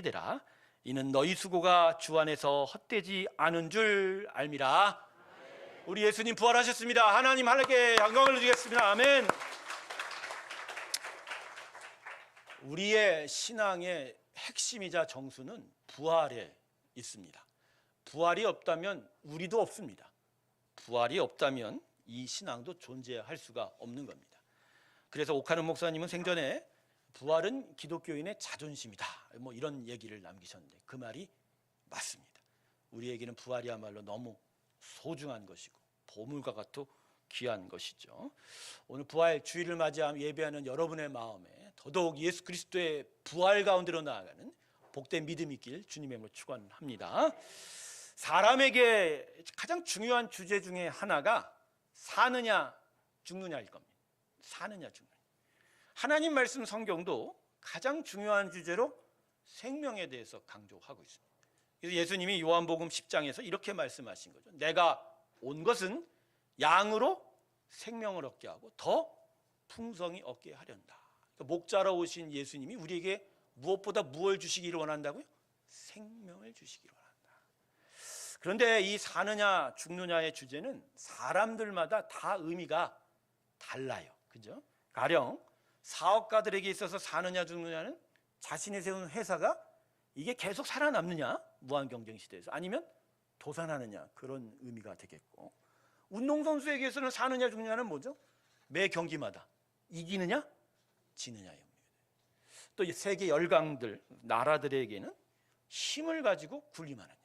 되라. 이는 너희 수고가 주 안에서 헛되지 않은 줄 알미라. 우리 예수님 부활하셨습니다. 하나님 하나님께 영광을 드리겠습니다. 아멘. 우리의 신앙의 핵심이자 정수는 부활에 있습니다. 부활이 없다면 우리도 없습니다. 부활이 없다면 이 신앙도 존재할 수가 없는 겁니다. 그래서 오카는 목사님은 생전에 부활은 기독교인의 자존심이다, 이런 얘기를 남기셨는데 그 말이 맞습니다. 우리에게는 부활이야말로 너무 소중한 것이고 보물과 같도 귀한 것이죠. 오늘 부활 주일을 맞이하며 예배하는 여러분의 마음에 더더욱 예수 그리스도의 부활 가운데로 나아가는 복된 믿음이 있길 주님의 이름으로 축원합니다. 사람에게 가장 중요한 주제 중에 하나가 사느냐 죽느냐일 겁니다. 사느냐 죽느냐. 하나님 말씀 성경도 가장 중요한 주제로 생명에 대해서 강조하고 있습니다. 그래서 예수님이 요한복음 10장에서 이렇게 말씀하신 거죠. 내가 온 것은 양으로 생명을 얻게 하고 더 풍성히 얻게 하련다. 그러니까 목자로 오신 예수님이 우리에게 무엇보다 무엇을 주시기를 원한다고요? 생명을 주시기를 원한다. 그런데 이 사느냐 죽느냐의 주제는 사람들마다 다 의미가 달라요. 그죠? 가령 사업가들에게 있어서 사느냐 죽느냐는 자신이 세운 회사가 이게 계속 살아남느냐, 무한 경쟁 시대에서, 아니면 도산하느냐, 그런 의미가 되겠고, 운동선수에게서는 사느냐 죽느냐는 뭐죠? 매 경기마다 이기느냐 지느냐의 의미가 돼요. 또 세계 열강들, 나라들에게는 힘을 가지고 군림하느냐,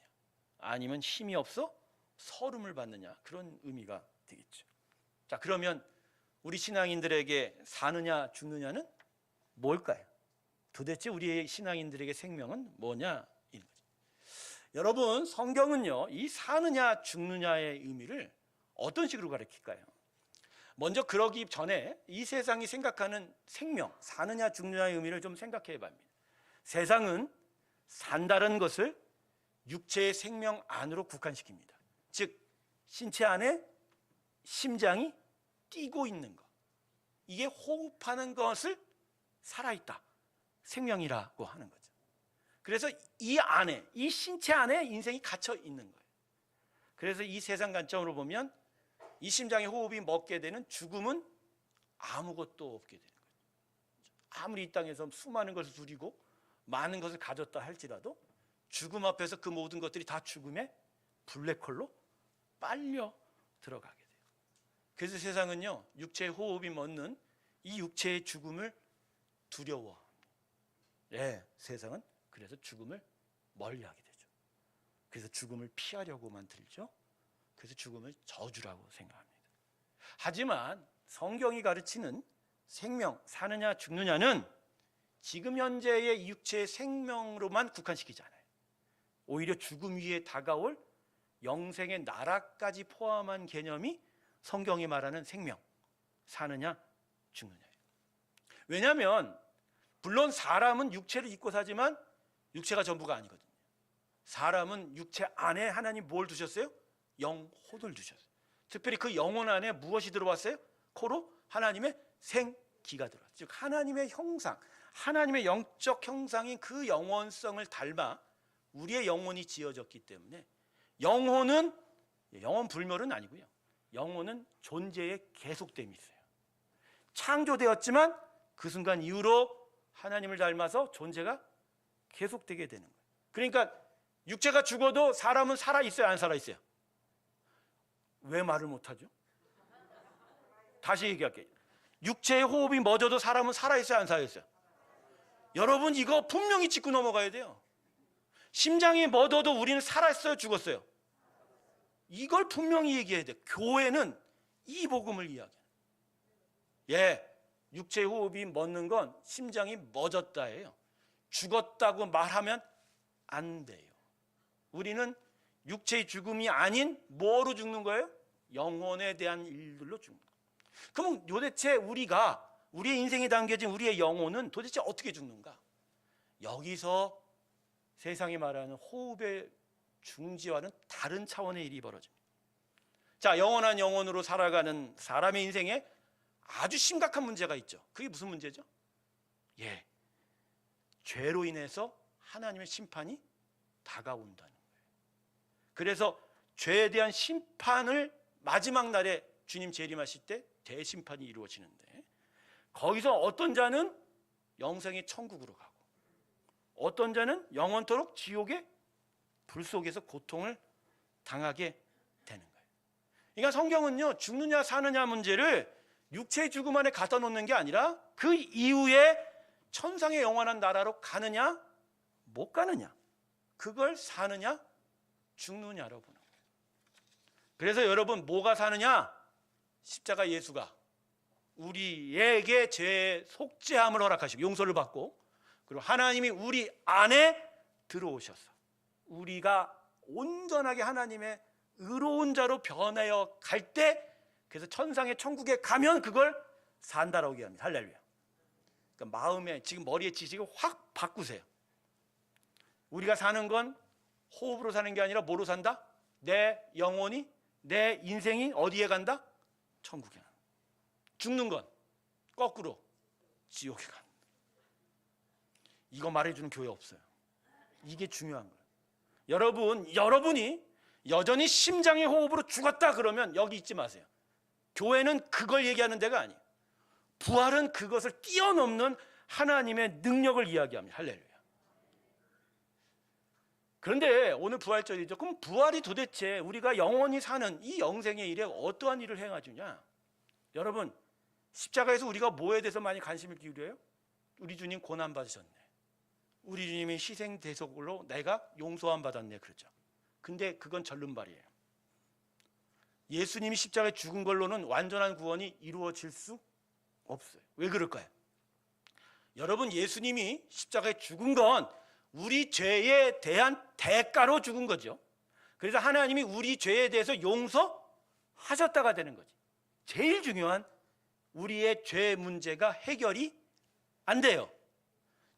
아니면 힘이 없어 서름을 받느냐, 그런 의미가 되겠죠. 자, 그러면 우리 신앙인들에게 사느냐 죽느냐는 뭘까요? 도대체 우리의 신앙인들에게 생명은 뭐냐? 이런 거죠. 여러분, 성경은요, 이 사느냐 죽느냐의 의미를 어떤 식으로 가르칠까요? 먼저 그러기 전에 이 세상이 생각하는 생명, 사느냐 죽느냐의 의미를 좀 생각해 봅니다. 세상은 산다는 것을 육체의 생명 안으로 국한시킵니다. 즉, 신체 안에 심장이 뛰고 있는 것, 이게 호흡하는 것을 살아있다, 생명이라고 하는 거죠. 그래서 이 안에, 이 신체 안에 인생이 갇혀 있는 거예요. 그래서 이 세상 관점으로 보면 이 심장의 호흡이 멎게 되는 죽음은 아무것도 없게 되는 거죠. 아무리 이 땅에서 수많은 것을 누리고 많은 것을 가졌다 할지라도 죽음 앞에서 그 모든 것들이 다 죽음의 블랙홀로 빨려 들어가게 돼요. 그래서 세상은요, 육체의 호흡이 멎는 이 육체의 죽음을 두려워합니다. 세상은 그래서 죽음을 멀리하게 되죠. 그래서 죽음을 피하려고만 들죠. 그래서 죽음을 저주라고 생각합니다. 하지만 성경이 가르치는 생명, 사느냐 죽느냐는 지금 현재의 육체의 생명으로만 국한시키지 않아요. 오히려 죽음 위에 다가올 영생의 나라까지 포함한 개념이 성경이 말하는 생명, 사느냐 죽느냐예요. 왜냐하면 물론 사람은 육체를 입고 사지만 육체가 전부가 아니거든요. 사람은 육체 안에 하나님 뭘 두셨어요? 영혼을 두셨어요. 특별히 그 영혼 안에 무엇이 들어왔어요? 코로 하나님의 생기가 들어왔어요. 즉 하나님의 형상, 하나님의 영적 형상인 그 영원성을 닮아 우리의 영혼이 지어졌기 때문에 영혼은 영원 불멸은 아니고요. 영혼은 존재의 계속됨이 있어요. 창조되었지만 그 순간 이후로 하나님을 닮아서 존재가 계속되게 되는 거예요. 그러니까 육체가 죽어도 사람은 살아있어요, 안 살아있어요? 왜 말을 못하죠? 다시 얘기할게요. 육체의 호흡이 멎어도 사람은 살아있어요, 안 살아있어요? 여러분, 이거 분명히 짚고 넘어가야 돼요. 심장이 멎어도 우리는 살았어요, 죽었어요? 이걸 분명히 얘기해야 돼요. 교회는 이 복음을 이야기해요. 육체의 호흡이 멎는 건 심장이 멎었다예요. 죽었다고 말하면 안 돼요. 우리는 육체의 죽음이 아닌 뭐로 죽는 거예요? 영혼에 대한 일들로 죽는 거예요. 그럼 도대체 우리의 인생에 담겨진 우리의 영혼은 도대체 어떻게 죽는가? 여기서 세상이 말하는 호흡의 중지와는 다른 차원의 일이 벌어집니다. 자, 영원한 영혼으로 살아가는 사람의 인생에 아주 심각한 문제가 있죠. 그게 무슨 문제죠? 죄로 인해서 하나님의 심판이 다가온다는 거예요. 그래서 죄에 대한 심판을 마지막 날에 주님 재림하실 때 대심판이 이루어지는데, 거기서 어떤 자는 영생의 천국으로 가고 어떤 자는 영원토록 지옥의 불 속에서 고통을 당하게 되는 거예요. 그러니까 성경은요, 죽느냐 사느냐 문제를 육체의 죽음 안에 갖다 놓는 게 아니라 그 이후에 천상의 영원한 나라로 가느냐 못 가느냐, 그걸 사느냐 죽느냐로 보는 거예요. 그래서 여러분, 뭐가 사느냐? 십자가 예수가 우리에게 죄의 속죄함을 허락하시고 용서를 받고, 그리고 하나님이 우리 안에 들어오셔서 우리가 온전하게 하나님의 의로운 자로 변하여 갈 때, 그래서 천상의 천국에 가면 그걸 산다라고 얘기합니다. 할렐루야. 그러니까 마음에, 지금 머리의 지식을 확 바꾸세요. 우리가 사는 건 호흡으로 사는 게 아니라 뭐로 산다? 내 영혼이, 내 인생이 어디에 간다? 천국에 간다. 죽는 건 거꾸로 지옥에 간다. 이거 말해주는 교회 없어요. 이게 중요한 거예요. 여러분이 여전히 심장의 호흡으로 죽었다 그러면 여기 있지 마세요. 교회는 그걸 얘기하는 데가 아니에요. 부활은 그것을 뛰어넘는 하나님의 능력을 이야기합니다. 할렐루야. 그런데 오늘 부활절이죠. 그럼 부활이 도대체 우리가 영원히 사는 이 영생의 일에 어떠한 일을 행하주냐? 여러분, 십자가에서 우리가 뭐에 대해서 많이 관심을 기울여요? 우리 주님 고난 받으셨네, 우리 주님이 희생 대속으로 내가 용서함 받았네, 그렇죠. 근데 그건 절름발이에요. 예수님이 십자가에 죽은 걸로는 완전한 구원이 이루어질 수 없어요. 왜 그럴까요? 여러분, 예수님이 십자가에 죽은 건 우리 죄에 대한 대가로 죽은 거죠. 그래서 하나님이 우리 죄에 대해서 용서하셨다가 되는 거지. 제일 중요한 우리의 죄 문제가 해결이 안 돼요.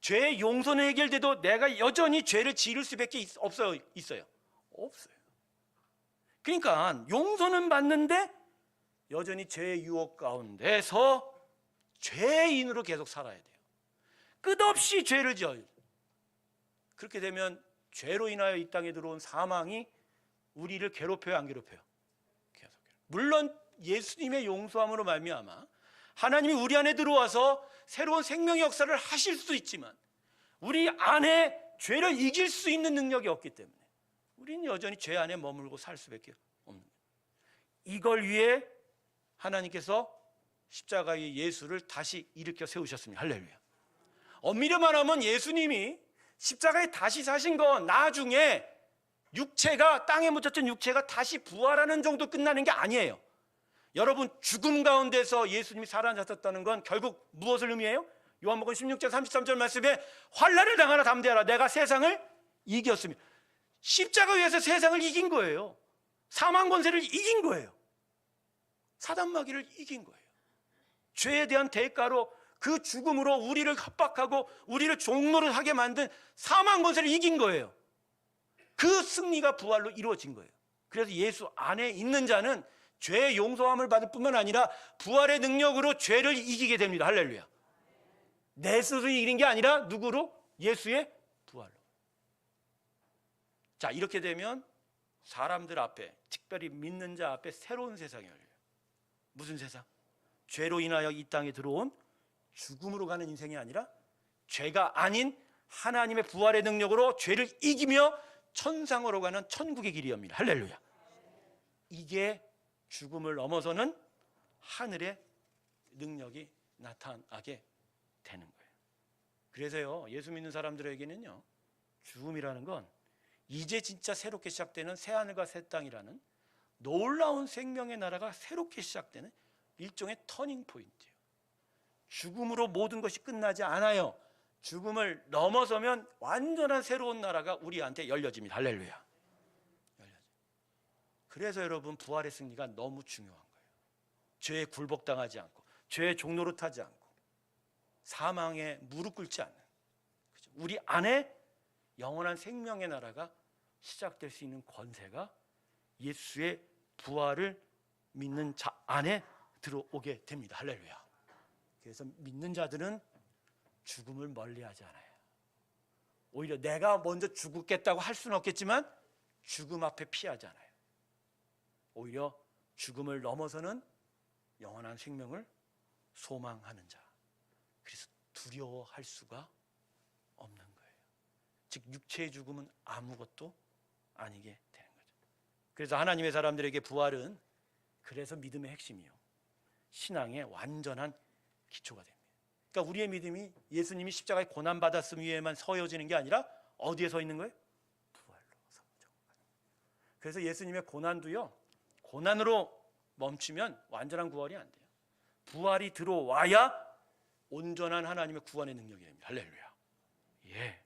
죄의 용서는 해결돼도 내가 여전히 죄를 지을 수밖에 있어요? 없어요. 그러니까 용서는 받는데 여전히 죄의 유혹 가운데서 죄인으로 계속 살아야 돼요. 끝없이 죄를 지어요. 그렇게 되면 죄로 인하여 이 땅에 들어온 사망이 우리를 괴롭혀요, 안 괴롭혀요? 계속. 물론 예수님의 용서함으로 말미암아 하나님이 우리 안에 들어와서 새로운 생명의 역사를 하실 수도 있지만, 우리 안에 죄를 이길 수 있는 능력이 없기 때문에 우리는 여전히 죄 안에 머물고 살 수밖에 없는 거예요. 이걸 위해 하나님께서 십자가의 예수를 다시 일으켜 세우셨습니다. 할렐루야. 엄밀히 말하면 예수님이 십자가에 다시 사신 건 나중에 육체가, 땅에 묻혔던 육체가 다시 부활하는 정도 끝나는 게 아니에요. 여러분, 죽음 가운데서 예수님이 살아나셨다는 건 결국 무엇을 의미해요? 요한복음 16장 33절 말씀에 환난을 당하나 담대하라, 내가 세상을 이겼으며. 십자가 위에서 세상을 이긴 거예요. 사망 권세를 이긴 거예요. 사단 마귀를 이긴 거예요. 죄에 대한 대가로, 그 죽음으로 우리를 협박하고 우리를 종노를 하게 만든 사망 권세를 이긴 거예요. 그 승리가 부활로 이루어진 거예요. 그래서 예수 안에 있는 자는 죄의 용서함을 받을 뿐만 아니라 부활의 능력으로 죄를 이기게 됩니다. 할렐루야. 내 스스로 이기는 게 아니라 누구로? 예수의 부활로. 자, 이렇게 되면 사람들 앞에, 특별히 믿는 자 앞에 새로운 세상이 열려요. 무슨 세상? 죄로 인하여 이 땅에 들어온 죽음으로 가는 인생이 아니라 죄가 아닌 하나님의 부활의 능력으로 죄를 이기며 천상으로 가는 천국의 길이 엽니다. 할렐루야. 이게 죽음을 넘어서는 하늘의 능력이 나타나게 되는 거예요. 그래서요, 예수 믿는 사람들에게는요, 죽음이라는 건 이제 진짜 새롭게 시작되는 새하늘과 새 땅이라는 놀라운 생명의 나라가 새롭게 시작되는 일종의 터닝 포인트예요. 죽음으로 모든 것이 끝나지 않아요. 죽음을 넘어서면 완전한 새로운 나라가 우리한테 열려집니다. 할렐루야. 그래서 여러분, 부활의 승리가 너무 중요한 거예요. 죄에 굴복당하지 않고, 죄의 종로로 타지 않고, 사망에 무릎 꿇지 않는, 우리 안에 영원한 생명의 나라가 시작될 수 있는 권세가 예수의 부활을 믿는 자 안에 들어오게 됩니다. 할렐루야. 그래서 믿는 자들은 죽음을 멀리하지 않아요. 오히려 내가 먼저 죽겠다고 할 수는 없겠지만 죽음 앞에 피하잖아요. 오히려 죽음을 넘어서는 영원한 생명을 소망하는 자. 그래서 두려워할 수가 없는 거예요. 즉 육체의 죽음은 아무것도 아니게 되는 거죠. 그래서 하나님의 사람들에게 부활은 그래서 믿음의 핵심이요, 신앙의 완전한 기초가 됩니다. 그러니까 우리의 믿음이 예수님이 십자가에 고난받았음 위에만 서여지는 게 아니라 어디에 서 있는 거예요? 부활로 서죠. 그래서 예수님의 고난도요, 고난으로 멈추면 완전한 구원이 안 돼요. 부활이 들어와야 온전한 하나님의 구원의 능력이 됩니다. 할렐루야. 예.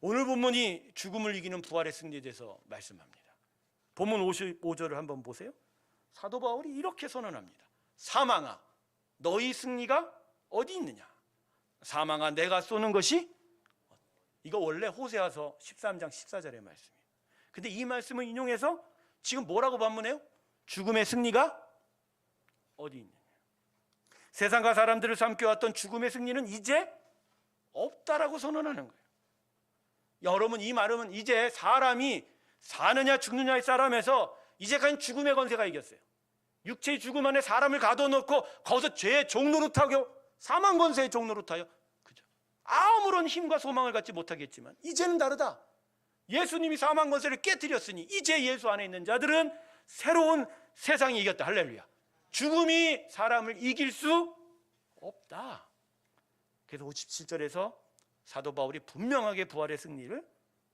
오늘 본문이 죽음을 이기는 부활의 승리에 대해서 말씀합니다. 본문 55절을 한번 보세요. 사도 바울이 이렇게 선언합니다. 사망아, 너희 승리가 어디 있느냐? 사망아, 내가 쏘는 것이, 이거 원래 호세아서 13장 14절의 말씀이에요. 근데 이 말씀을 인용해서 지금 뭐라고 반문해요? 죽음의 승리가 어디 있느냐? 세상과 사람들을 삼켜왔던 죽음의 승리는 이제 없다라고 선언하는 거예요. 여러분, 이 말은 이제 사람이 사느냐 죽느냐의 싸움에서 이제까지 죽음의 권세가 이겼어요. 육체의 죽음 안에 사람을 가둬놓고 거기서 죄의 종노릇하고 사망 권세의 종노릇하여, 그죠? 아무런 힘과 소망을 갖지 못하겠지만 이제는 다르다. 예수님이 사망 권세를 깨뜨렸으니 이제 예수 안에 있는 자들은 새로운 세상이 이겼다. 할렐루야. 죽음이 사람을 이길 수 없다. 그래서 57절에서 사도 바울이 분명하게 부활의 승리를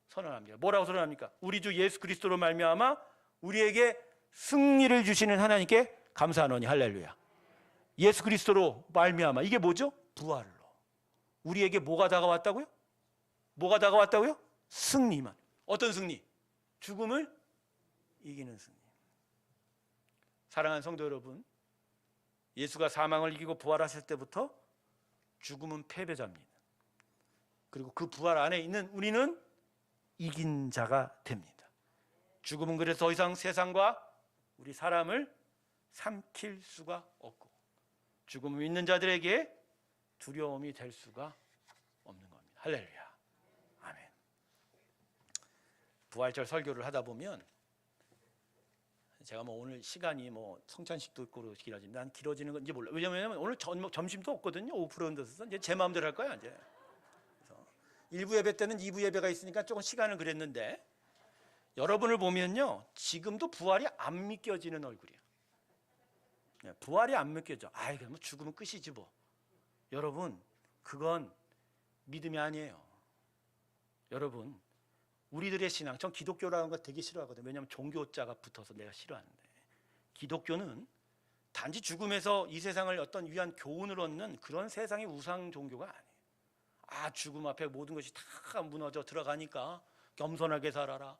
선언합니다. 뭐라고 선언합니까? 우리 주 예수 그리스도로 말미암아 우리에게 승리를 주시는 하나님께 감사하노니. 할렐루야. 예수 그리스도로 말미암아, 이게 뭐죠? 부활로 우리에게 뭐가 다가왔다고요? 뭐가 다가왔다고요? 승리만. 어떤 승리? 죽음을 이기는 승리. 사랑하는 성도 여러분, 예수가 사망을 이기고 부활하실 때부터 죽음은 패배자입니다. 그리고 그 부활 안에 있는 우리는 이긴 자가 됩니다. 죽음은 그래서 더 이상 세상과 우리 사람을 삼킬 수가 없고 죽음을 믿는 자들에게 두려움이 될 수가 없는 겁니다. 할렐루야. 아멘. 부활절 설교를 하다 보면 제가 오늘 시간이 성찬식도 있고 길어지면 난 길어지는 건지 몰라. 왜냐면 오늘 점심도 없거든요. 오후 프로그램에서 이제 제 마음대로 할 거야 이제. 그래서 1부 예배 때는 2부 예배가 있으니까 조금 시간을 그랬는데, 여러분을 보면요, 지금도 부활이 안 믿겨지는 얼굴이야. 부활이 안 믿겨져. 아이, 그러면 죽으면 끝이지 뭐. 여러분, 그건 믿음이 아니에요. 여러분, 우리들의 신앙, 전 기독교라는 거 되게 싫어하거든요. 왜냐하면 종교자가 붙어서 내가 싫어하는데, 기독교는 단지 죽음에서 이 세상을 어떤 위한 교훈을 얻는 그런 세상의 우상 종교가 아니에요. 아, 죽음 앞에 모든 것이 다 무너져 들어가니까 겸손하게 살아라.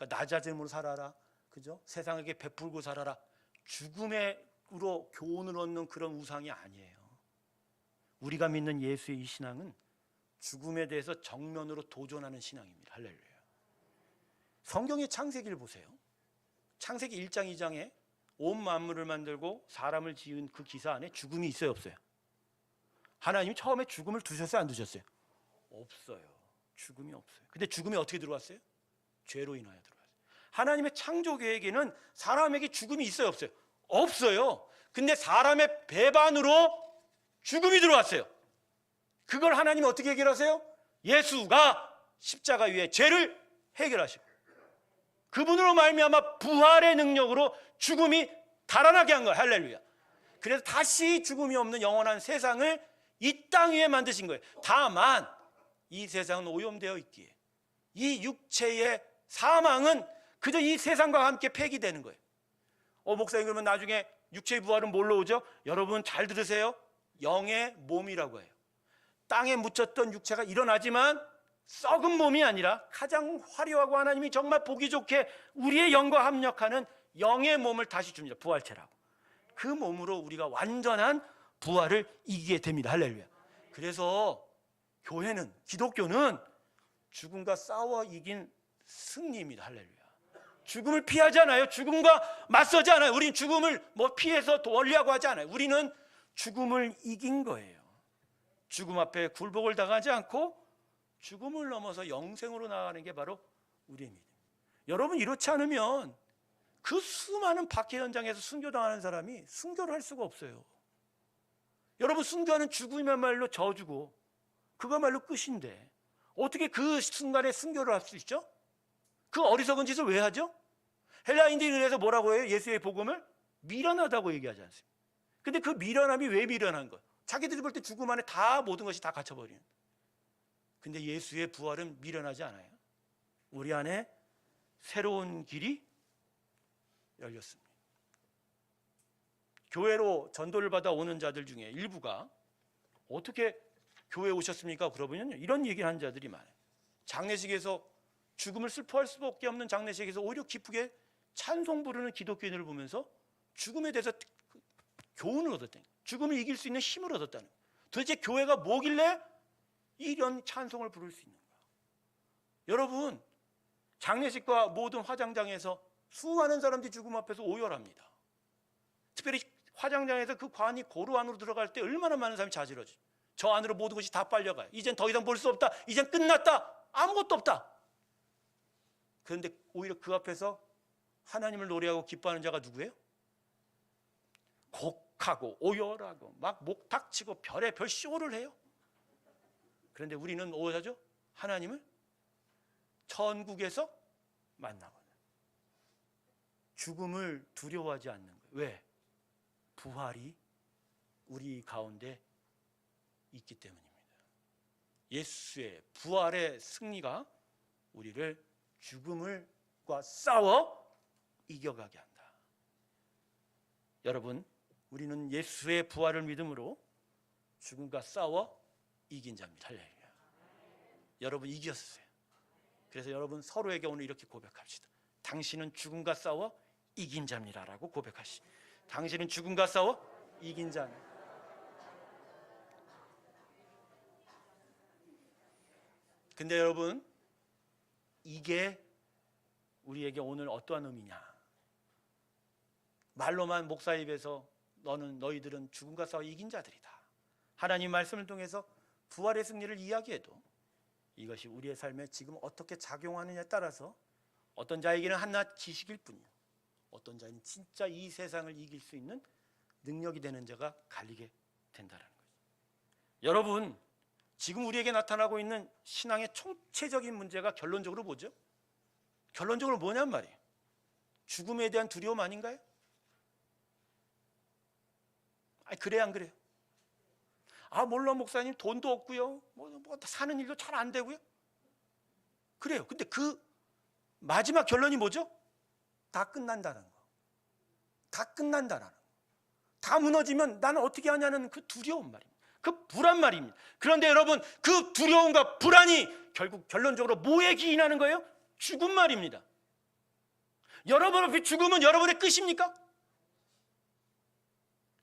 낮아짐으로 살아라. 그죠? 세상에게 베풀고 살아라. 죽음으로 교훈을 얻는 그런 우상이 아니에요. 우리가 믿는 예수의 이 신앙은 죽음에 대해서 정면으로 도전하는 신앙입니다. 할렐루야. 성경의 창세기를 보세요. 창세기 1장 2장에 온 만물을 만들고 사람을 지은 그 기사 안에 죽음이 있어요, 없어요? 하나님이 처음에 죽음을 두셨어요, 안 두셨어요? 없어요. 죽음이 없어요. 근데 죽음이 어떻게 들어왔어요? 죄로 인하여 들어왔어요. 하나님의 창조 계획에는 사람에게 죽음이 있어요, 없어요? 없어요. 근데 사람의 배반으로 죽음이 들어왔어요. 그걸 하나님이 어떻게 해결하세요? 예수가 십자가 위에 죄를 해결하시고 그분으로 말미암아 부활의 능력으로 죽음이 달아나게 한 거예요. 할렐루야. 그래서 다시 죽음이 없는 영원한 세상을 이 땅 위에 만드신 거예요. 다만 이 세상은 오염되어 있기에 이 육체의 사망은 그저 이 세상과 함께 폐기되는 거예요. 목사님, 그러면 나중에 육체의 부활은 뭘로 오죠? 여러분 잘 들으세요. 영의 몸이라고 해요. 땅에 묻혔던 육체가 일어나지만 썩은 몸이 아니라 가장 화려하고 하나님이 정말 보기 좋게 우리의 영과 합력하는 영의 몸을 다시 줍니다. 부활체라고. 그 몸으로 우리가 완전한 부활을 이기게 됩니다. 할렐루야. 그래서 교회는, 기독교는 죽음과 싸워 이긴 승리입니다. 할렐루야. 죽음을 피하지 않아요. 죽음과 맞서지 않아요. 우리는 죽음을 피해서 멀리하고 하지 않아요. 우리는 죽음을 이긴 거예요. 죽음 앞에 굴복을 당하지 않고 죽음을 넘어서 영생으로 나아가는 게 바로 우리의 믿음. 여러분, 이렇지 않으면 그 수많은 박해 현장에서 순교당하는 사람이 순교를 할 수가 없어요. 여러분, 순교하는 죽음이야말로 저주고 그거말로 끝인데 어떻게 그 순간에 순교를 할 수 있죠? 그 어리석은 짓을 왜 하죠? 헬라인들이 그래서 뭐라고 해요? 예수의 복음을 미련하다고 얘기하지 않습니까? 근데 그 미련함이 왜 미련한 거예요? 자기들이 볼 때 죽음 안에 다 모든 것이 다 갇혀버리는. 근데 예수의 부활은 미련하지 않아요. 우리 안에 새로운 길이 열렸습니다. 교회로 전도를 받아 오는 자들 중에 일부가 어떻게 교회에 오셨습니까? 그러면요, 이런 얘기를 하는 자들이 많아요. 장례식에서 죽음을 슬퍼할 수밖에 없는 장례식에서 오히려 기쁘게 찬송 부르는 기독교인을 보면서 죽음에 대해서 교훈을 얻었다는 거예요. 죽음을 이길 수 있는 힘을 얻었다는 거예요. 도대체 교회가 뭐길래 이런 찬송을 부를 수 있는가? 여러분, 장례식과 모든 화장장에서 수많은 사람들이 죽음 앞에서 오열합니다. 특별히 화장장에서 그 관이 고루 안으로 들어갈 때 얼마나 많은 사람이 자지러지. 저 안으로 모든 것이 다 빨려가요. 이젠 더 이상 볼 수 없다. 이젠 끝났다. 아무것도 없다. 그런데 오히려 그 앞에서 하나님을 노래하고 기뻐하는 자가 누구예요? 곡하고 오열하고 막 목탁치고 별의별 쇼를 해요. 그런데 우리는 뭐하죠? 하나님을 천국에서 만나거든. 죽음을 두려워하지 않는 거예요. 왜? 부활이 우리 가운데 있기 때문입니다. 예수의 부활의 승리가 우리를 죽음과 싸워 이겨가게 한다. 여러분, 우리는 예수의 부활을 믿음으로 죽음과 싸워 이긴 자입니다. 할렐루야. 여러분, 이겼어요. 그래서 여러분, 서로에게 오늘 이렇게 고백합시다. 당신은 죽음과 싸워 이긴 자입니다 라고 고백하시죠. 당신은 죽음과 싸워 이긴 자입니다. 근데 여러분, 이게 우리에게 오늘 어떠한 의미냐? 말로만 목사 입에서 너희들은 죽음과 싸워 이긴 자들이다, 하나님 말씀을 통해서 부활의 승리를 이야기해도 이것이 우리의 삶에 지금 어떻게 작용하느냐에 따라서 어떤 자에게는 한낱 지식일 뿐이요, 어떤 자는 진짜 이 세상을 이길 수 있는 능력이 되는 자가 갈리게 된다는 거죠. 여러분, 지금 우리에게 나타나고 있는 신앙의 총체적인 문제가 결론적으로 뭐죠? 결론적으로 뭐냔 말이에요. 죽음에 대한 두려움 아닌가요? 아니, 그래요, 안 그래요? 아, 몰라 목사님, 돈도 없고요, 뭐 사는 일도 잘 안 되고요. 그래요. 근데 그 마지막 결론이 뭐죠? 다 끝난다는 거. 다 끝난다라는 거. 다 무너지면 나는 어떻게 하냐는 그 두려움 말입니다. 그 불안 말입니다. 그런데 여러분, 그 두려움과 불안이 결국 결론적으로 뭐에 기인하는 거예요? 죽음 말입니다. 여러분 앞에 죽음은 여러분의 끝입니까?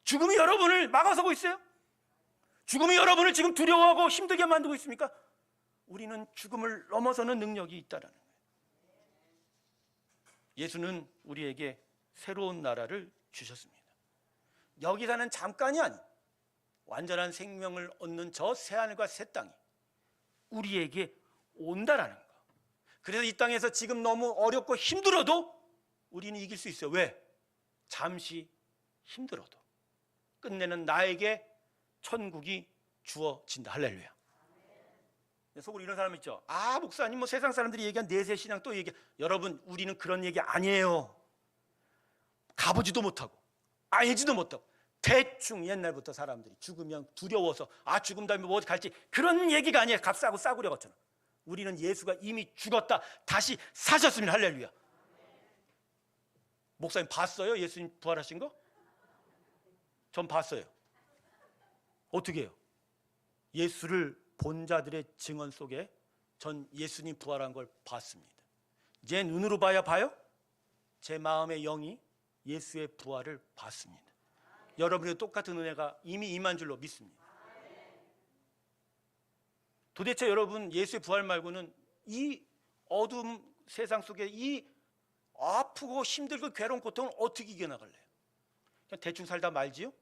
죽음이 여러분을 막아서고 있어요? 죽음이 여러분을 지금 두려워하고 힘들게 만들고 있습니까? 우리는 죽음을 넘어서는 능력이 있다는 거예요. 예수는 우리에게 새로운 나라를 주셨습니다. 여기 사는 잠깐이 아닌 완전한 생명을 얻는 저 새하늘과 새 땅이 우리에게 온다라는 거. 그래서 이 땅에서 지금 너무 어렵고 힘들어도 우리는 이길 수 있어요. 왜? 잠시 힘들어도 끝내는 나에게 천국이 주어진다. 할렐루야. 속으로 이런 사람 있죠. 아, 목사님, 뭐 세상 사람들이 얘기한 내세 신앙 또 얘기. 여러분, 우리는 그런 얘기 아니에요. 가보지도 못하고 알지도 못하고 대충 옛날부터 사람들이 죽으면 두려워서 죽음 다음에 뭐 어디 갈지 그런 얘기가 아니에요. 값싸고 싸구려 같잖아. 우리는 예수가 이미 죽었다 다시 사셨습니다. 할렐루야. 목사님 봤어요? 예수님 부활하신 거? 전 봤어요. 어떻게 해요? 예수를 본 자들의 증언 속에 전 예수님 부활한 걸 봤습니다. 제 눈으로 봐야 봐요? 제 마음의 영이 예수의 부활을 봤습니다. 여러분의 똑같은 은혜가 이미 임한 줄로 믿습니다. 도대체 여러분, 예수의 부활 말고는 이 어두운 세상 속에 이 아프고 힘들고 괴로운 고통을 어떻게 이겨나갈래요? 그냥 대충 살다 말지요?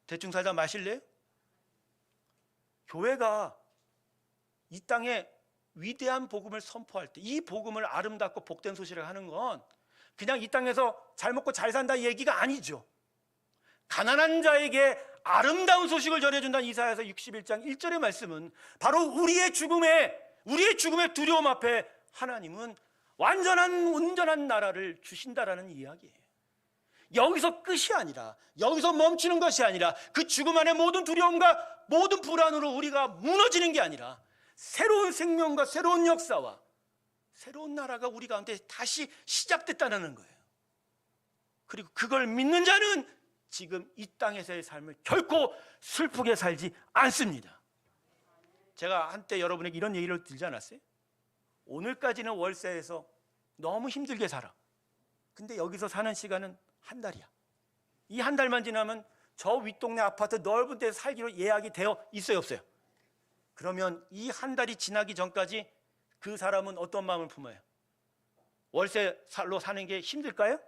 대충 살다 마실래요? 교회가 이 땅에 위대한 복음을 선포할 때 이 복음을 아름답고 복된 소식을 하는 건 그냥 이 땅에서 잘 먹고 잘 산다 얘기가 아니죠. 가난한 자에게 아름다운 소식을 전해준다는 이사야서 61장 1절의 말씀은 바로 우리의 죽음의 두려움 앞에 하나님은 온전한 나라를 주신다라는 이야기예요. 여기서 끝이 아니라, 여기서 멈추는 것이 아니라, 그 죽음 안의 모든 두려움과 모든 불안으로 우리가 무너지는 게 아니라 새로운 생명과 새로운 역사와 새로운 나라가 우리 가운데 다시 시작됐다는 거예요. 그리고 그걸 믿는 자는 지금 이 땅에서의 삶을 결코 슬프게 살지 않습니다. 제가 한때 여러분에게 이런 얘기를 들지 않았어요? 오늘까지는 월세에서 너무 힘들게 살아. 근데 여기서 사는 시간은 한 달이야. 이 한 달만 지나면 저 윗동네 아파트 넓은 데서 살기로 예약이 되어 있어요, 없어요? 그러면 이 한 달이 지나기 전까지 그 사람은 어떤 마음을 품어요? 월세로 사는 게 힘들까요?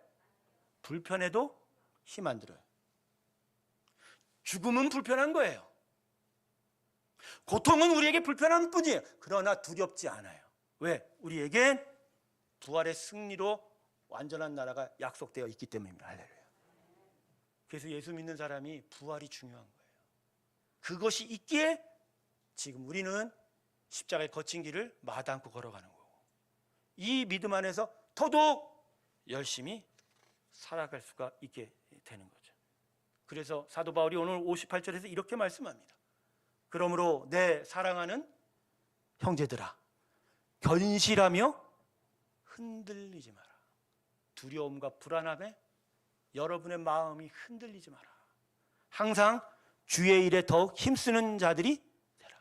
불편해도 힘 안 들어요. 죽음은 불편한 거예요. 고통은 우리에게 불편한 뿐이에요. 그러나 두렵지 않아요. 왜? 우리에겐 부활의 승리로 완전한 나라가 약속되어 있기 때문입니다. 할렐루야. 그래서 예수 믿는 사람이 부활이 중요한 거예요. 그것이 있기에 지금 우리는 십자가의 거친 길을 마다않고 걸어가는 거고, 이 믿음 안에서 더더욱 열심히 살아갈 수가 있게 되는 거죠. 그래서 사도 바울이 오늘 58절에서 이렇게 말씀합니다. 그러므로 내 사랑하는 형제들아, 견실하며 흔들리지 마라. 두려움과 불안함에 여러분의 마음이 흔들리지 마라. 항상 주의 일에 더욱 힘쓰는 자들이 되라.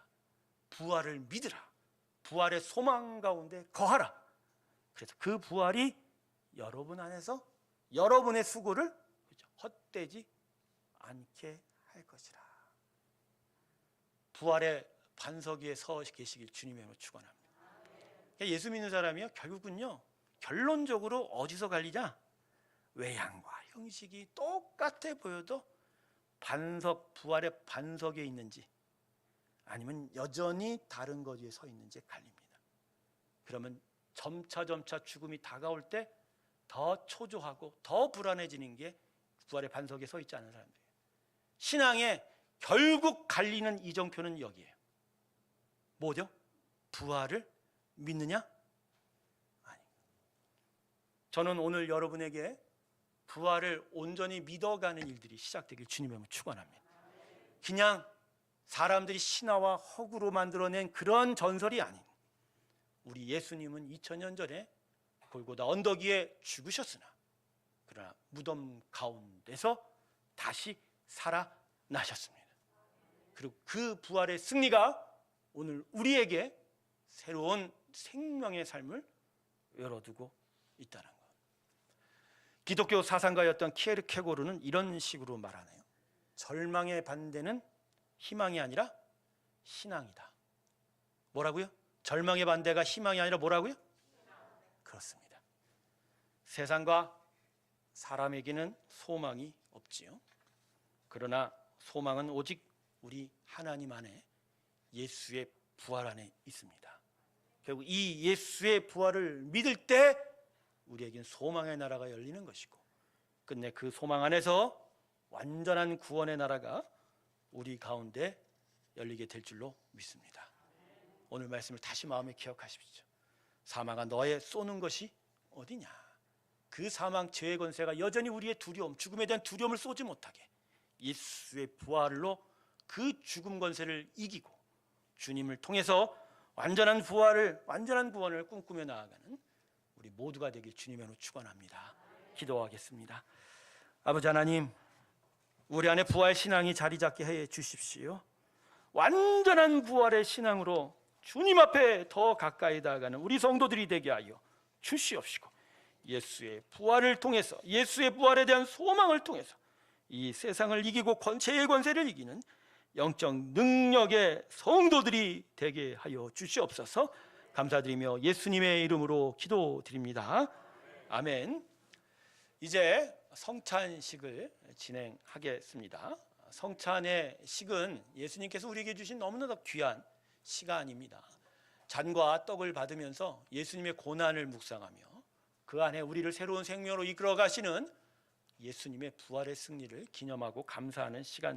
부활을 믿으라. 부활의 소망 가운데 거하라. 그래서 그 부활이 여러분 안에서 여러분의 수고를 헛되지 않게 할 것이라. 부활의 반석 위에 서 계시길 주님의 이름으로 축원합니다. 예수 믿는 사람이요, 결국은요, 결론적으로 어디서 갈리냐? 외양과 형식이 똑같아 보여도 부활의 반석에 있는지 아니면 여전히 다른 것 위에 서 있는지 갈립니다. 그러면 점차 죽음이 다가올 때 더 초조하고 더 불안해지는 게 부활의 반석에 서 있지 않은 사람들이에요. 신앙의 결국 갈리는 이정표는 여기에요. 뭐죠? 부활을 믿느냐? 아니. 저는 오늘 여러분에게 부활을 온전히 믿어가는 일들이 시작되길 주님의 이름으로 축원합니다. 그냥 사람들이 신화와 허구로 만들어낸 그런 전설이 아닌, 우리 예수님은 2000년 전에 골고다 언덕 위에 죽으셨으나 그러나 무덤 가운데서 다시 살아나셨습니다. 그리고 그 부활의 승리가 오늘 우리에게 새로운 생명의 삶을 열어두고 있다는 것. 기독교 사상가였던 키에르케고르는 이런 식으로 말하네요. 절망의 반대는 희망이 아니라 신앙이다. 뭐라고요? 절망의 반대가 희망이 아니라 뭐라고요? 그렇습니다. 세상과 사람에게는 소망이 없지요. 그러나 소망은 오직 우리 하나님 안에 예수의 부활 안에 있습니다. 결국 이 예수의 부활을 믿을 때 우리에겐 소망의 나라가 열리는 것이고, 끝내 그 소망 안에서 완전한 구원의 나라가 우리 가운데 열리게 될 줄로 믿습니다. 오늘 말씀을 다시 마음에 기억하십시오. 사망아, 너의 쏘는 것이 어디냐? 그 사망 죄의 권세가 여전히 우리의 두려움, 죽음에 대한 두려움을 쏘지 못하게 예수의 부활로 그 죽음 권세를 이기고 주님을 통해서 완전한 구원을 꿈꾸며 나아가는 우리 모두가 되길 주님의 이름으로 축원합니다. 기도하겠습니다. 아버지 하나님, 우리 안에 부활 신앙이 자리 잡게 해 주십시오. 완전한 부활의 신앙으로 주님 앞에 더 가까이 다가가는 우리 성도들이 되게 하여 주시옵시고, 예수의 부활을 통해서, 예수의 부활에 대한 소망을 통해서 이 세상을 이기고 죄의 권세를 이기는 영적 능력의 성도들이 되게 하여 주시옵소서. 감사드리며 예수님의 이름으로 기도드립니다. 아멘. 이제 성찬식을 진행하겠습니다. 성찬의 식은 예수님께서 우리에게 주신 너무나도 귀한 시간입니다. 잔과 떡을 받으면서 예수님의 고난을 묵상하며 그 안에 우리를 새로운 생명으로 이끌어 가시는 예수님의 부활의 승리를 기념하고 감사하는 시간